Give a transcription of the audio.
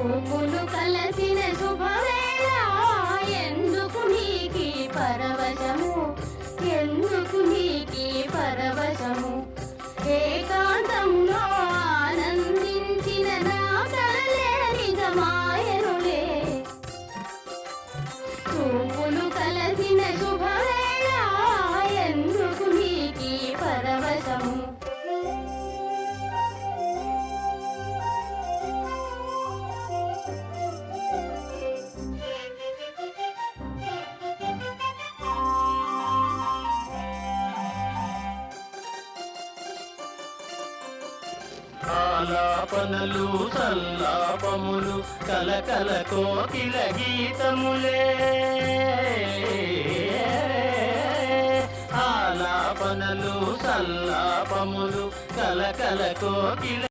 చూపులు కలసిన శుభవేళ ఎందుకు నీకి పరవశము, ఎందుకు నీకి పరవశము. ఏకాంతంలో ఆనందించిన నా కలలే నిజమాయనులే. చూపులు కలసిన శుభవేళ ఎందుకు నీకి పరవశము. ఆలాపనలు సల్లాపములు కలకల కోకిల గీతములే. ఆలాపనలు సల్లాపములు కలకల కోకిల